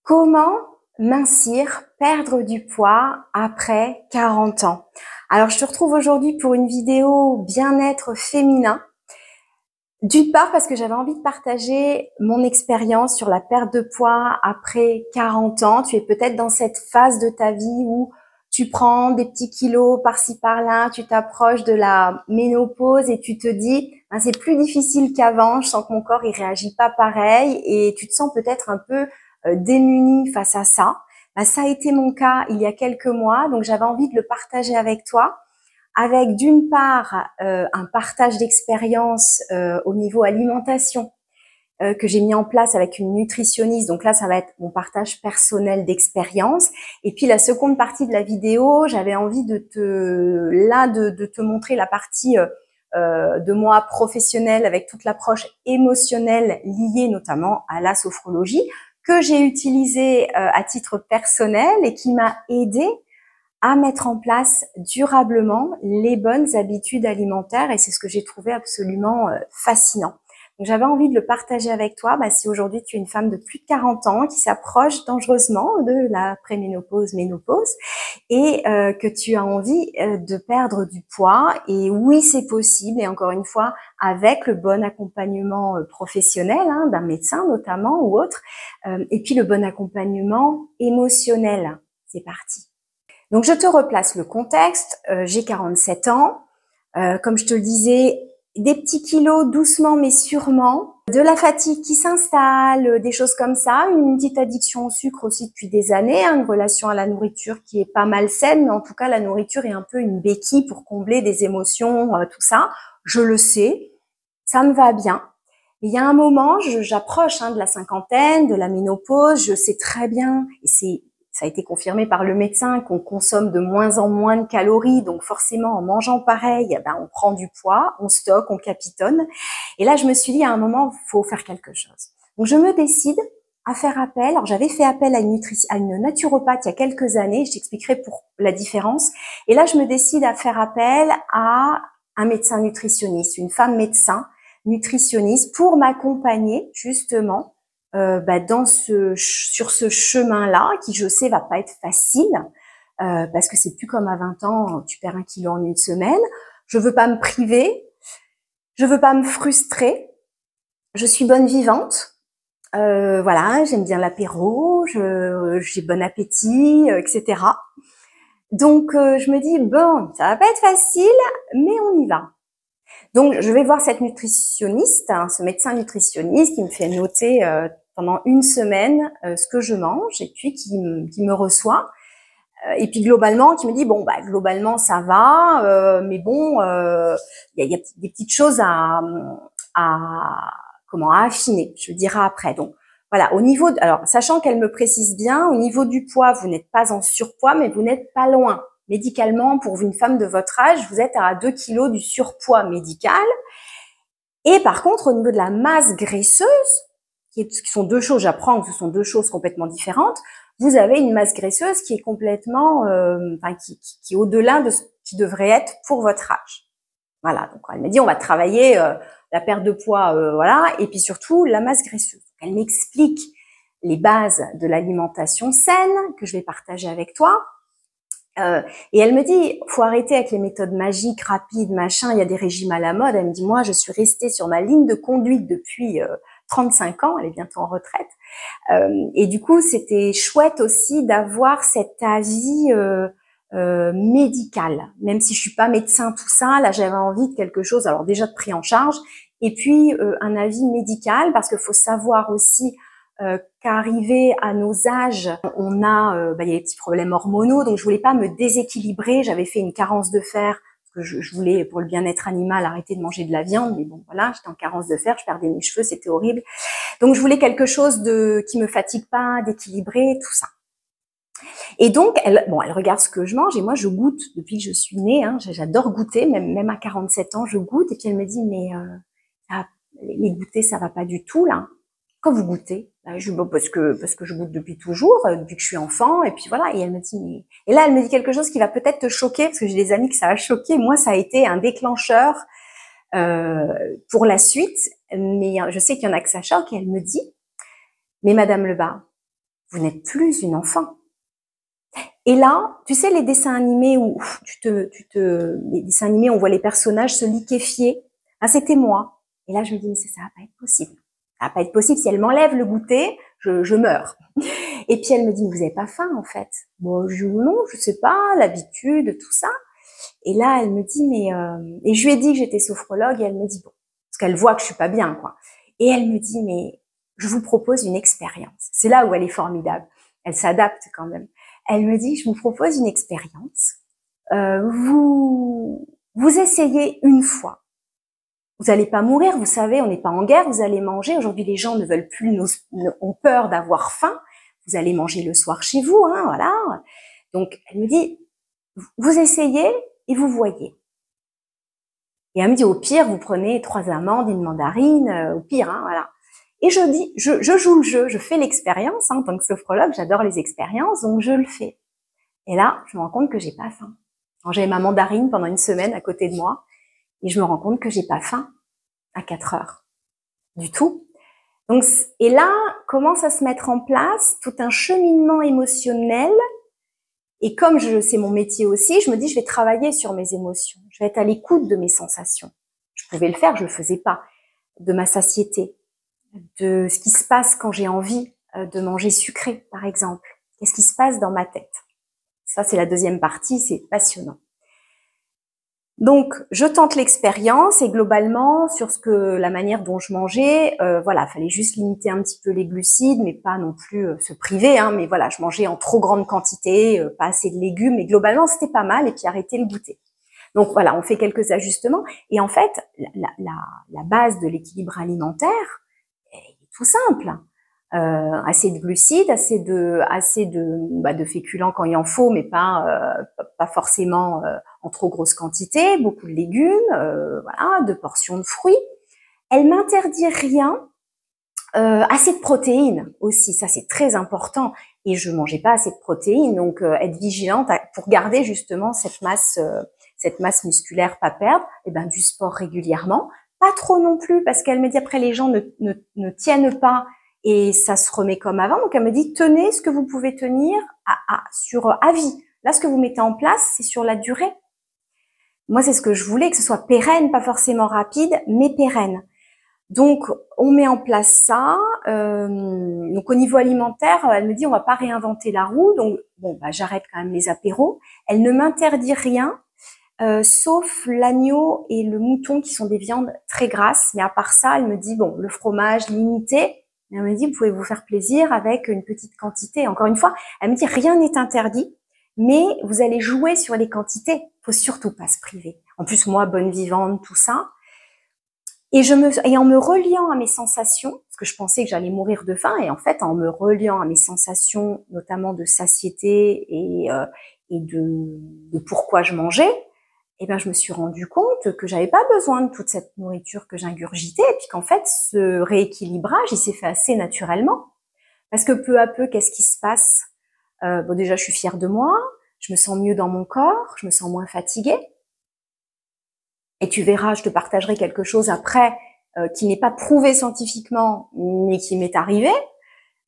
Comment mincir, perdre du poids après 40 ans? Alors, je te retrouve aujourd'hui pour une vidéo bien-être féminin. D'une part, parce que j'avais envie de partager mon expérience sur la perte de poids après 40 ans. Tu es peut-être dans cette phase de ta vie où tu prends des petits kilos par-ci par-là, tu t'approches de la ménopause et tu te dis, ben, c'est plus difficile qu'avant, je sens que mon corps il réagit pas pareil et tu te sens peut-être un peu démunie face à ça. Ben, ça a été mon cas il y a quelques mois, donc j'avais envie de le partager avec toi avec d'une part un partage d'expérience au niveau alimentation que j'ai mis en place avec une nutritionniste. Donc là, ça va être mon partage personnel d'expérience. Et puis la seconde partie de la vidéo, j'avais envie de te montrer la partie de moi professionnelle avec toute l'approche émotionnelle liée notamment à la sophrologie que j'ai utilisée à titre personnel et qui m'a aidée à mettre en place durablement les bonnes habitudes alimentaires et c'est ce que j'ai trouvé absolument fascinant. Donc j'avais envie de le partager avec toi. Si aujourd'hui tu es une femme de plus de 40 ans qui s'approche dangereusement de la préménopause, ménopause et que tu as envie de perdre du poids, et oui c'est possible, et encore une fois avec le bon accompagnement professionnel d'un médecin notamment ou autre, et puis le bon accompagnement émotionnel. C'est parti. Donc, je te replace le contexte. J'ai 47 ans. Comme je te le disais, des petits kilos doucement mais sûrement. De la fatigue qui s'installe, des choses comme ça. Une petite addiction au sucre aussi depuis des années. Une relation à la nourriture qui est pas malsaine. Mais en tout cas, la nourriture est un peu une béquille pour combler des émotions, tout ça. Je le sais. Ça me va bien. Il y a un moment, j'approche de la cinquantaine, de la ménopause. Je sais très bien, et ça a été confirmé par le médecin, qu'on consomme de moins en moins de calories, donc forcément en mangeant pareil, on prend du poids, on stocke, on capitonne. Et là, je me suis dit à un moment, faut faire quelque chose. Donc je me décide à faire appel. Alors j'avais fait appel à une naturopathe il y a quelques années, je t'expliquerai pour la différence. Et là, je me décide à faire appel à un médecin nutritionniste, une femme médecin nutritionniste pour m'accompagner justement sur ce chemin-là qui, je sais, va pas être facile parce que c'est plus comme à 20 ans, tu perds 1 kilo en une semaine. Je veux pas me priver, je veux pas me frustrer. Je suis bonne vivante, voilà, j'aime bien l'apéro, j'ai bon appétit, etc. Donc je me dis bon, ça va pas être facile, mais on y va. Donc, je vais voir cette nutritionniste, ce médecin nutritionniste qui me fait noter pendant une semaine ce que je mange et puis qui me reçoit. Et puis globalement, qui me dit, bon, globalement, ça va, mais bon, il y a des petites choses à affiner, je le dirai après. Donc, voilà, alors, sachant qu'elle me précise bien, au niveau du poids, vous n'êtes pas en surpoids, mais vous n'êtes pas loin. Médicalement, pour une femme de votre âge, vous êtes à 2 kilos du surpoids médical. Et par contre, au niveau de la masse graisseuse, qui sont deux choses, j'apprends que ce sont deux choses complètement différentes, vous avez une masse graisseuse qui est complètement, qui est au-delà de ce qui devrait être pour votre âge. Voilà, donc elle m'a dit on va travailler la perte de poids, voilà, et puis surtout la masse graisseuse. Elle m'explique les bases de l'alimentation saine que je vais partager avec toi. Et elle me dit, faut arrêter avec les méthodes magiques, rapides, machin, il y a des régimes à la mode. Elle me dit, moi, je suis restée sur ma ligne de conduite depuis 35 ans, elle est bientôt en retraite. Et du coup, c'était chouette aussi d'avoir cet avis médical. Même si je suis pas médecin, tout ça, là, j'avais envie de quelque chose, alors déjà de pris en charge, et puis un avis médical, parce qu'il faut savoir aussi qu'arrivé à nos âges, on a, il y a des petits problèmes hormonaux, donc je voulais pas me déséquilibrer. J'avais fait une carence de fer, parce que je voulais, pour le bien-être animal, arrêter de manger de la viande, mais bon, voilà, j'étais en carence de fer, je perdais mes cheveux, c'était horrible. Donc je voulais quelque chose qui me fatigue pas, d'équilibré, tout ça. Et donc, elle regarde ce que je mange, et moi, je goûte depuis que je suis née, j'adore goûter, même à 47 ans, je goûte, et puis elle me dit, mais les goûters, ça va pas du tout, là. Quand vous goûtez, parce que je goûte depuis toujours, depuis que je suis enfant, et puis voilà. Et elle me dit, et là, elle me dit quelque chose qui va peut-être te choquer, parce que j'ai des amis que ça a choqué. Moi, ça a été un déclencheur pour la suite, mais je sais qu'il y en a que ça choque. Et elle me dit, mais Madame Lebas, vous n'êtes plus une enfant. Et là, tu sais, les dessins animés où les dessins animés, on voit les personnages se liquéfier. Ah, c'était moi. Et là, je me dis, mais ça va pas être possible. Ça va pas être possible. Si elle m'enlève le goûter, je meurs. Et puis elle me dit, vous avez pas faim en fait? Bon, non, je sais pas, l'habitude, tout ça. Et là, elle me dit, mais et je lui ai dit que j'étais sophrologue et elle me dit bon, parce qu'elle voit que je suis pas bien, quoi. Et elle me dit, mais je vous propose une expérience. C'est là où elle est formidable. Elle s'adapte quand même. Elle me dit, je vous propose une expérience. Vous essayez une fois. Vous n'allez pas mourir, vous savez, on n'est pas en guerre, vous allez manger. Aujourd'hui, les gens ne veulent plus, ont peur d'avoir faim. Vous allez manger le soir chez vous, hein, voilà. Donc, elle me dit, vous essayez et vous voyez. Et elle me dit, au pire, vous prenez 3 amandes, une mandarine, au pire, hein, voilà. Et je dis, je joue le jeu, je fais l'expérience, hein, en tant que sophrologue, j'adore les expériences, donc je le fais. Et là, je me rends compte que j'ai pas faim. J'avais ma mandarine pendant une semaine à côté de moi, et je me rends compte que j'ai pas faim à 4 heures. Du tout. Donc, et là, commence à se mettre en place tout un cheminement émotionnel. Et comme c'est mon métier aussi, je me dis, je vais travailler sur mes émotions. Je vais être à l'écoute de mes sensations. Je pouvais le faire, je le faisais pas. De ma satiété, de ce qui se passe quand j'ai envie de manger sucré, par exemple. Qu'est-ce qui se passe dans ma tête? Ça, c'est la deuxième partie, c'est passionnant. Donc, je tente l'expérience et globalement, sur la manière dont je mangeais, voilà, fallait juste limiter un petit peu les glucides, mais pas non plus se priver, hein, mais voilà, je mangeais en trop grande quantité, pas assez de légumes, mais globalement, c'était pas mal, et puis arrêter le goûter. Donc voilà, on fait quelques ajustements, et en fait, la base de l'équilibre alimentaire est tout simple. Assez de glucides, assez de féculents quand il en faut, mais pas forcément en trop grosse quantité, beaucoup de légumes, voilà, 2 portions de fruits. Elle m'interdit rien, assez de protéines aussi, ça c'est très important. Et je mangeais pas assez de protéines, donc être vigilante pour garder justement cette masse musculaire, pas perdre. Et ben du sport régulièrement, pas trop non plus, parce qu'elle me dit après les gens ne tiennent pas. Et ça se remet comme avant. Donc, elle me dit, tenez ce que vous pouvez tenir à vie. Là, ce que vous mettez en place, c'est sur la durée. Moi, c'est ce que je voulais, que ce soit pérenne, pas forcément rapide, mais pérenne. Donc, on met en place ça. Donc, au niveau alimentaire, elle me dit, on va pas réinventer la roue. Donc, bon, bah, j'arrête quand même les apéros. Elle ne m'interdit rien, sauf l'agneau et le mouton, qui sont des viandes très grasses. Mais à part ça, elle me dit, bon, le fromage limité. Elle me dit, vous pouvez vous faire plaisir avec une petite quantité. Encore une fois, elle me dit, rien n'est interdit, mais vous allez jouer sur les quantités. Faut surtout pas se priver. En plus, moi, bonne vivante, tout ça. Et en me reliant à mes sensations, parce que je pensais que j'allais mourir de faim, et en fait, en me reliant à mes sensations, notamment de satiété et de pourquoi je mangeais, eh ben, je me suis rendu compte que j'avais pas besoin de toute cette nourriture que j'ingurgitais, et puis qu'en fait, ce rééquilibrage, il s'est fait assez naturellement. Parce que peu à peu, qu'est-ce qui se passe? Bon, déjà, je suis fière de moi, je me sens mieux dans mon corps, je me sens moins fatiguée. Et tu verras, je te partagerai quelque chose après qui n'est pas prouvé scientifiquement, mais qui m'est arrivé.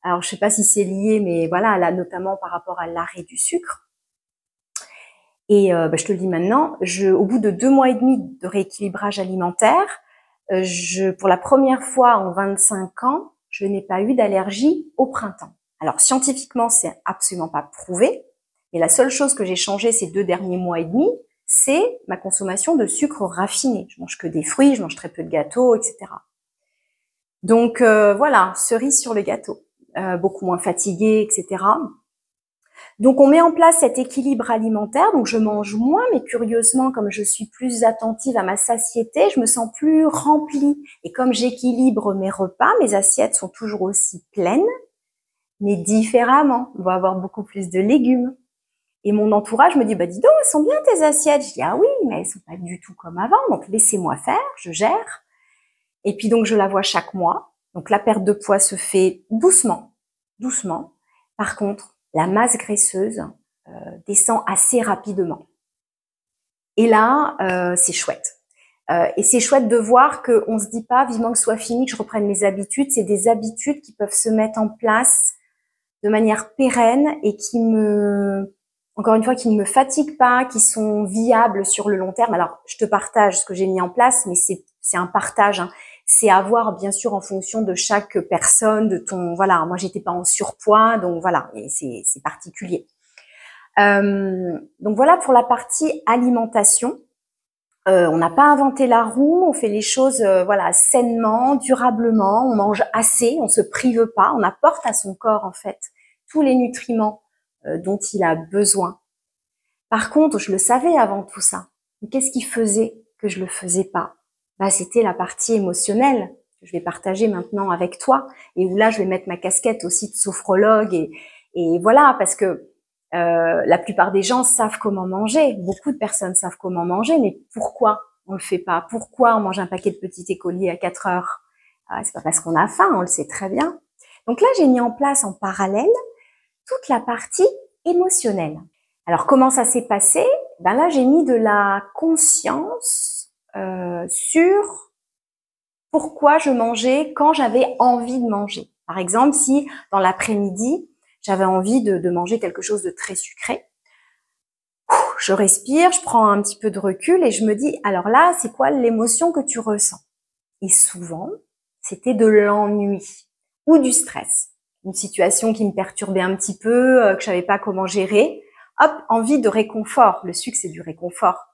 Alors, je sais pas si c'est lié, mais voilà, là, notamment par rapport à l'arrêt du sucre. Et je te le dis maintenant, au bout de 2 mois et demi de rééquilibrage alimentaire, pour la première fois en 25 ans, je n'ai pas eu d'allergie au printemps. Alors scientifiquement, c'est absolument pas prouvé, mais la seule chose que j'ai changé ces 2 derniers mois et demi, c'est ma consommation de sucre raffiné. Je mange que des fruits, je mange très peu de gâteaux, etc. Donc voilà, cerise sur le gâteau, beaucoup moins fatiguée, etc. Donc, on met en place cet équilibre alimentaire. Donc, je mange moins, mais curieusement, comme je suis plus attentive à ma satiété, je me sens plus remplie. Et comme j'équilibre mes repas, mes assiettes sont toujours aussi pleines, mais différemment. On va avoir beaucoup plus de légumes. Et mon entourage me dit, bah, dis donc, elles sont bien tes assiettes. Je dis, ah oui, mais elles sont pas du tout comme avant. Donc, laissez-moi faire, je gère. Et puis, donc, je la vois chaque mois. Donc, la perte de poids se fait doucement, doucement. Par contre, la masse graisseuse descend assez rapidement. Et là, c'est chouette. Et c'est chouette de voir qu'on se dit pas vivement que ce soit fini, que je reprenne mes habitudes. C'est des habitudes qui peuvent se mettre en place de manière pérenne et qui encore une fois, qui ne me fatiguent pas, qui sont viables sur le long terme. Alors, je te partage ce que j'ai mis en place, mais c'est un partage, hein. C'est à voir, bien sûr, en fonction de chaque personne, de ton, voilà. Moi, j'étais pas en surpoids, donc voilà, et c'est particulier. Donc voilà pour la partie alimentation. On n'a pas inventé la roue, on fait les choses voilà sainement, durablement, on mange assez, on se prive pas, on apporte à son corps en fait tous les nutriments dont il a besoin. Par contre, je le savais avant tout ça. Mais qu'est-ce qui faisait que je le faisais pas? Bah, c'était la partie émotionnelle que je vais partager maintenant avec toi et où là je vais mettre ma casquette aussi de sophrologue et voilà parce que la plupart des gens savent comment manger, beaucoup de personnes savent comment manger, mais pourquoi on le fait pas? Pourquoi on mange un paquet de petits écoliers à 4 heures? C'est pas parce qu'on a faim, on le sait très bien. Donc là, j'ai mis en place en parallèle toute la partie émotionnelle. Alors comment ça s'est passé? Ben là, j'ai mis de la conscience sur pourquoi je mangeais quand j'avais envie de manger. Par exemple, si dans l'après-midi, j'avais envie de manger quelque chose de très sucré, je respire, je prends un petit peu de recul et je me dis, alors là, c'est quoi l'émotion que tu ressens? Et souvent, c'était de l'ennui ou du stress. Une situation qui me perturbait un petit peu, que je savais pas comment gérer. Hop, envie de réconfort. Le sucre, c'est du réconfort.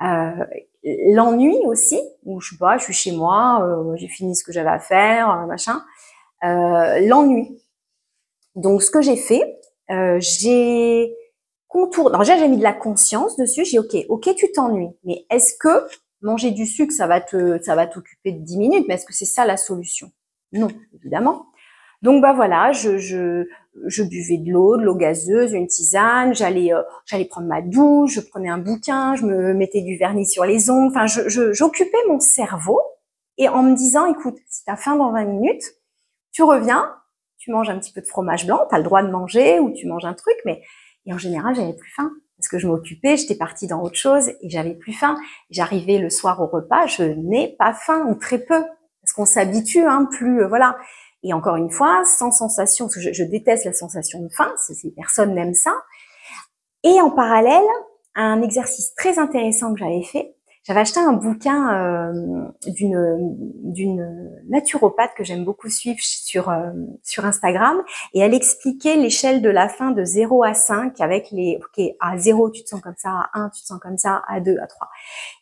L'ennui aussi, où je sais pas, je suis chez moi, j'ai fini ce que j'avais à faire, machin. L'ennui. Donc, ce que j'ai fait, j'ai contourné. Alors, déjà, j'ai mis de la conscience dessus. J'ai dit, ok, tu t'ennuies, mais est-ce que manger du sucre, ça va t'occuper de 10 minutes, mais est-ce que c'est ça la solution? Non, évidemment. Donc bah voilà, je buvais de l'eau gazeuse, une tisane, j'allais prendre ma douche, je prenais un bouquin, je me mettais du vernis sur les ongles, enfin j'occupais mon cerveau et en me disant écoute, si t'as faim dans 20 minutes, tu reviens, tu manges un petit peu de fromage blanc, t'as le droit de manger ou tu manges un truc, mais et en général j'avais plus faim parce que je m'occupais, j'étais partie dans autre chose et j'avais plus faim. J'arrivais le soir au repas, je n'ai pas faim ou très peu parce qu'on s'habitue, hein, plus voilà. Et encore une fois, sans sensation, parce que je déteste la sensation de faim, personne n'aime ça. Et en parallèle, un exercice très intéressant que j'avais fait, j'avais acheté un bouquin d'une naturopathe que j'aime beaucoup suivre sur Instagram, et elle expliquait l'échelle de la faim de 0 à 5 avec à 0 tu te sens comme ça, à 1 tu te sens comme ça, à 2, à 3.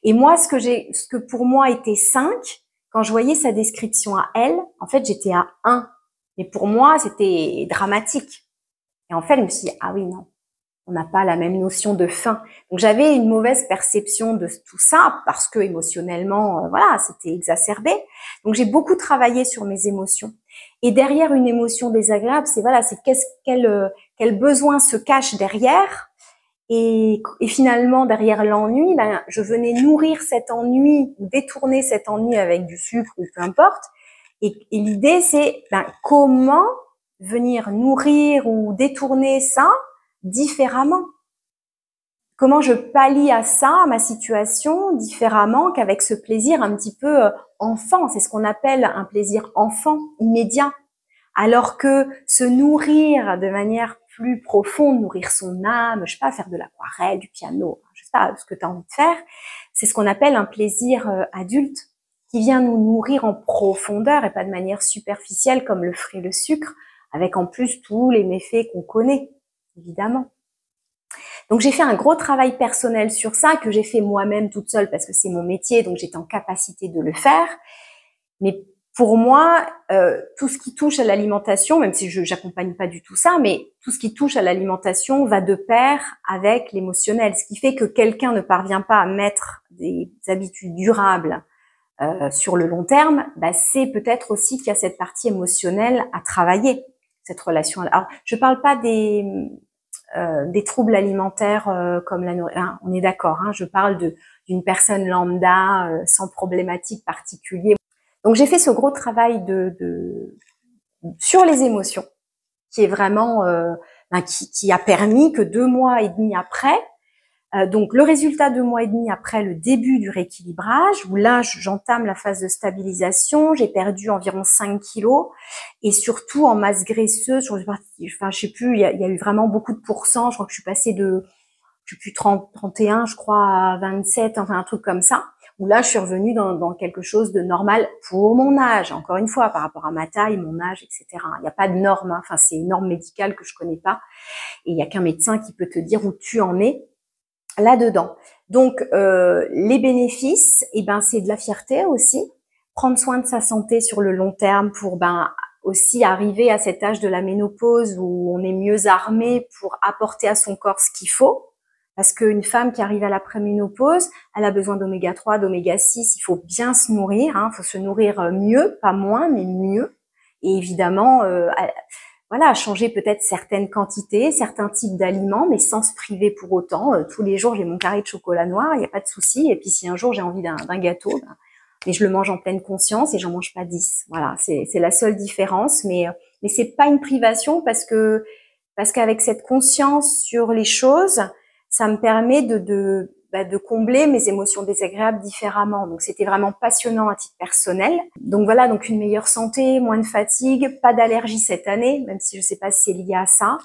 Et moi, ce que pour moi était 5, quand je voyais sa description à elle, en fait, j'étais à 1. Mais pour moi, c'était dramatique. Et en fait, je me suis dit, ah oui, non, on n'a pas la même notion de faim. Donc, j'avais une mauvaise perception de tout ça parce que émotionnellement, voilà, c'était exacerbé. Donc, j'ai beaucoup travaillé sur mes émotions. Et derrière une émotion désagréable, c'est voilà, c'est quel besoin se cache derrière. Et finalement, derrière l'ennui, ben, je venais nourrir cet ennui, détourner cet ennui avec du sucre ou peu importe. Et l'idée, c'est ben, comment venir nourrir ou détourner ça différemment. Comment je pallie à ça, à ma situation, différemment qu'avec ce plaisir un petit peu enfant. C'est ce qu'on appelle un plaisir enfant, immédiat. Alors que se nourrir de manière plus profonde, nourrir son âme, je sais pas, faire de l'aquarelle, du piano, je sais pas ce que tu as envie de faire, c'est ce qu'on appelle un plaisir adulte qui vient nous nourrir en profondeur et pas de manière superficielle comme le ferait le sucre, avec en plus tous les méfaits qu'on connaît, évidemment. Donc j'ai fait un gros travail personnel sur ça que j'ai fait moi-même toute seule parce que c'est mon métier, donc j'étais en capacité de le faire. Mais pour moi, tout ce qui touche à l'alimentation, même si je n'accompagne pas du tout ça, mais tout ce qui touche à l'alimentation va de pair avec l'émotionnel. Ce qui fait que quelqu'un ne parvient pas à mettre des habitudes durables sur le long terme, bah, c'est peut-être aussi qu'il y a cette partie émotionnelle à travailler, cette relation. Alors, je parle pas des troubles alimentaires comme la nourriture, hein, on est d'accord, hein, je parle d'une personne lambda sans problématique particulière. Donc j'ai fait ce gros travail sur les émotions, qui est vraiment qui a permis que 2 mois et demi après, Donc le résultat 2 mois et demi après le début du rééquilibrage, où là j'entame la phase de stabilisation, j'ai perdu environ 5 kilos et surtout en masse graisseuse, enfin je sais plus, il y a eu vraiment beaucoup de pourcents, je crois que je suis passée de, je sais plus 30, 31 je crois à 27, enfin un truc comme ça, où là je suis revenue dans quelque chose de normal pour mon âge, encore une fois par rapport à ma taille, mon âge, etc. Il n'y a pas de normes, hein. Enfin c'est une norme médicale que je connais pas et il n'y a qu'un médecin qui peut te dire où tu en es là-dedans. Donc, les bénéfices, eh ben, c'est de la fierté aussi. Prendre soin de sa santé sur le long terme pour aussi arriver à cet âge de la ménopause où on est mieux armé pour apporter à son corps ce qu'il faut. Parce qu'une femme qui arrive à la préménopause, elle a besoin d'oméga 3, d'oméga 6, il faut bien se nourrir, hein, il faut se nourrir mieux, pas moins, mais mieux. Et évidemment, voilà, changer peut-être certaines quantités, certains types d'aliments, mais sans se priver pour autant. Tous les jours, j'ai mon carré de chocolat noir, il n'y a pas de souci. Et puis si un jour j'ai envie d'un gâteau, mais je le mange en pleine conscience et j'en mange pas 10. Voilà, c'est la seule différence. Mais c'est pas une privation parce qu'avec cette conscience sur les choses, ça me permet de combler mes émotions désagréables différemment. Donc c'était vraiment passionnant à titre personnel. Donc voilà, donc une meilleure santé, moins de fatigue, pas d'allergie cette année, même si je sais pas si c'est lié à ça.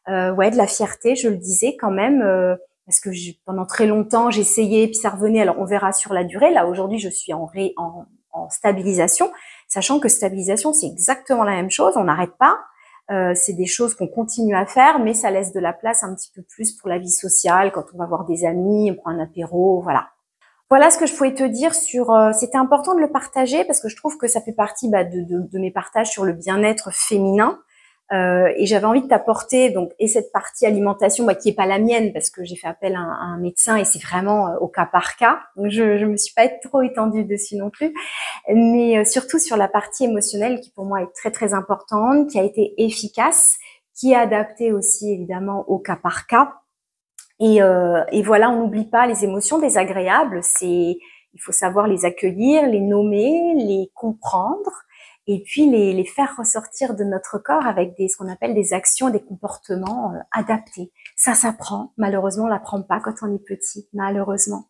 Ouais, de la fierté, je le disais quand même, parce que pendant très longtemps j'ai essayé, puis ça revenait. Alors on verra sur la durée. Là aujourd'hui, je suis en stabilisation, sachant que stabilisation c'est exactement la même chose. On n'arrête pas. C'est des choses qu'on continue à faire, mais ça laisse de la place un petit peu plus pour la vie sociale, quand on va voir des amis, on prend un apéro, voilà. Voilà ce que je pouvais te dire sur. C'était important de le partager parce que je trouve que ça fait partie de mes partages sur le bien-être féminin. Et j'avais envie de t'apporter donc et cette partie alimentation qui est pas la mienne parce que j'ai fait appel à un médecin et c'est vraiment au cas par cas. Donc je me suis pas trop étendue dessus non plus, mais surtout sur la partie émotionnelle qui pour moi est très très importante, qui a été efficace, qui est adaptée aussi évidemment au cas par cas. Et voilà, on n'oublie pas les émotions désagréables. Il faut savoir les accueillir, les nommer, les comprendre et puis les faire ressortir de notre corps avec ce qu'on appelle des actions, des comportements adaptés. Ça s'apprend. Malheureusement, on l'apprend pas quand on est petit, malheureusement.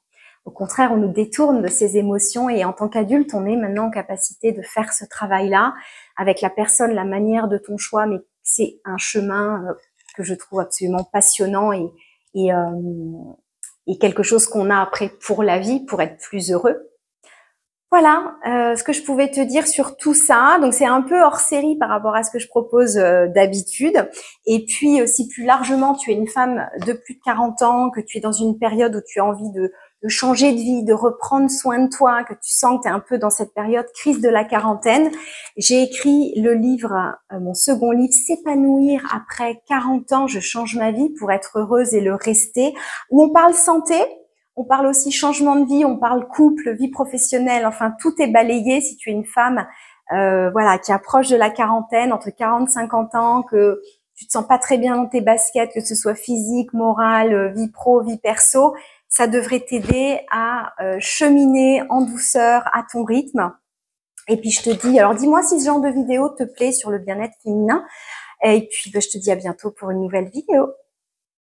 Au contraire, on nous détourne de ces émotions et en tant qu'adulte, on est maintenant en capacité de faire ce travail-là avec la personne, la manière de ton choix, mais c'est un chemin que je trouve absolument passionnant et quelque chose qu'on a après pour la vie, pour être plus heureux. Voilà ce que je pouvais te dire sur tout ça. Donc c'est un peu hors série par rapport à ce que je propose d'habitude. Et puis si plus largement tu es une femme de plus de 40 ans, que tu es dans une période où tu as envie de changer de vie, de reprendre soin de toi, que tu sens que tu es un peu dans cette période crise de la quarantaine, j'ai écrit le livre, mon second livre, S'épanouir après 40 ans, je change ma vie pour être heureuse et le rester, où on parle santé. On parle aussi changement de vie, on parle couple, vie professionnelle, enfin tout est balayé si tu es une femme voilà, qui approche de la quarantaine, entre 40 et 50 ans, que tu te sens pas très bien dans tes baskets, que ce soit physique, morale, vie pro, vie perso, ça devrait t'aider à cheminer en douceur à ton rythme. Et puis je te dis, alors dis-moi si ce genre de vidéo te plaît sur le bien-être féminin. Et puis je te dis à bientôt pour une nouvelle vidéo.